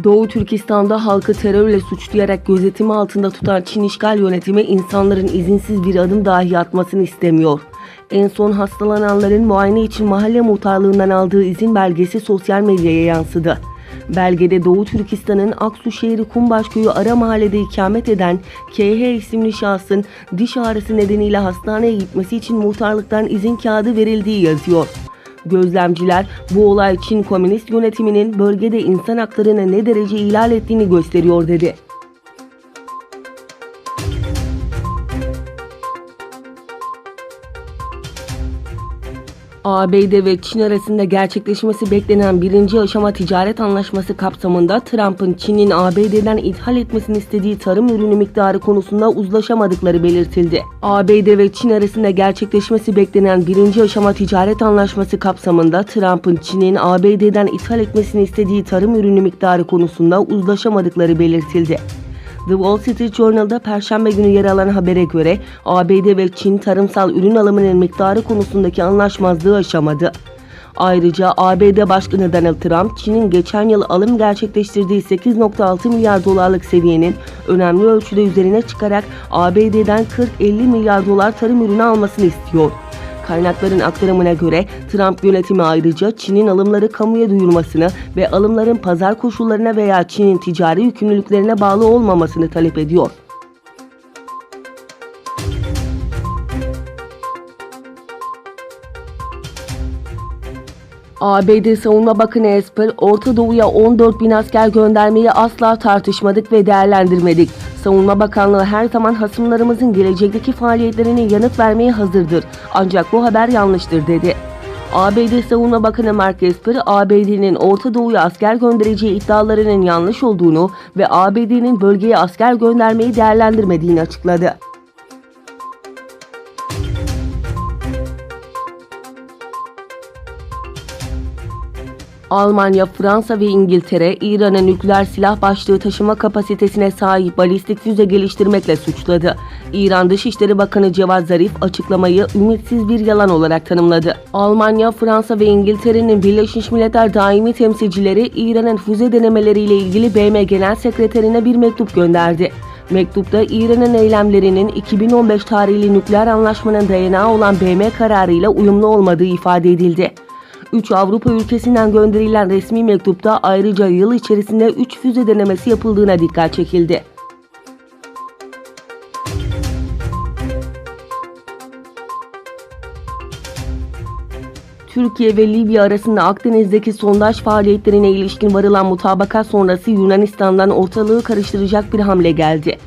Doğu Türkistan'da halkı terörle suçlayarak gözetimi altında tutan Çin işgal yönetimi insanların izinsiz bir adım dahi atmasını istemiyor. En son hastalananların muayene için mahalle muhtarlığından aldığı izin belgesi sosyal medyaya yansıdı. Belgede Doğu Türkistan'ın Aksu şehri Kumbaşköy'ü ara mahallede ikamet eden KH isimli şahsın diş ağrısı nedeniyle hastaneye gitmesi için muhtarlıktan izin kağıdı verildiği yazıyor. Gözlemciler bu olay Çin Komünist yönetiminin bölgede insan haklarını ne derece ihlal ettiğini gösteriyor dedi. ABD ve Çin arasında gerçekleşmesi beklenen birinci aşama ticaret anlaşması kapsamında Trump'ın Çin'in ABD'den ithal etmesini istediği tarım ürünü miktarı konusunda uzlaşamadıkları belirtildi. ABD ve Çin arasında gerçekleşmesi beklenen birinci aşama ticaret anlaşması kapsamında Trump'ın Çin'in ABD'den ithal etmesini istediği tarım ürünü miktarı konusunda uzlaşamadıkları belirtildi. The Wall Street Journal'da Perşembe günü yer alan habere göre ABD ve Çin tarımsal ürün alımının miktarı konusundaki anlaşmazlığı aşamadı. Ayrıca ABD Başkanı Donald Trump, Çin'in geçen yıl alım gerçekleştirdiği 8.6 milyar dolarlık seviyenin önemli ölçüde üzerine çıkarak ABD'den 40-50 milyar dolar tarım ürünü almasını istiyor. Kaynakların aktarımına göre Trump yönetimi ayrıca Çin'in alımları kamuya duyurmasını ve alımların pazar koşullarına veya Çin'in ticari yükümlülüklerine bağlı olmamasını talep ediyor. ABD Savunma Bakanı Esper, Orta Doğu'ya 14.000 asker göndermeyi asla tartışmadık ve değerlendirmedik. Savunma Bakanlığı her zaman hasımlarımızın gelecekteki faaliyetlerine yanıt vermeye hazırdır. Ancak bu haber yanlıştır dedi. ABD Savunma Bakanı Mark Esper, ABD'nin Orta Doğu'ya asker göndereceği iddialarının yanlış olduğunu ve ABD'nin bölgeye asker göndermeyi değerlendirmediğini açıkladı. Almanya, Fransa ve İngiltere, İran'ın nükleer silah başlığı taşıma kapasitesine sahip balistik füze geliştirmekle suçladı. İran Dışişleri Bakanı Cevat Zarif açıklamayı ümitsiz bir yalan olarak tanımladı. Almanya, Fransa ve İngiltere'nin Birleşmiş Milletler Daimi Temsilcileri İran'ın füze denemeleriyle ilgili BM Genel Sekreterine bir mektup gönderdi. Mektupta İran'ın eylemlerinin 2015 tarihli nükleer anlaşmanın dayanağı olan BM kararıyla uyumlu olmadığı ifade edildi. 3 Avrupa ülkesinden gönderilen resmi mektupta ayrıca yıl içerisinde 3 füze denemesi yapıldığına dikkat çekildi. Türkiye ve Libya arasında Akdeniz'deki sondaj faaliyetlerine ilişkin varılan mutabakat sonrası Yunanistan'dan ortalığı karıştıracak bir hamle geldi.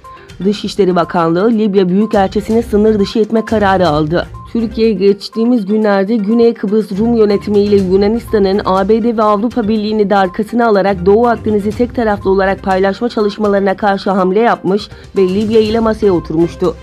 Dışişleri Bakanlığı Libya Büyükelçisi'ni sınır dışı etme kararı aldı. Türkiye geçtiğimiz günlerde Güney Kıbrıs Rum yönetimi ile Yunanistan'ın ABD ve Avrupa Birliği'ni de arkasına alarak Doğu Akdeniz'i tek taraflı olarak paylaşma çalışmalarına karşı hamle yapmış ve Libya ile masaya oturmuştu.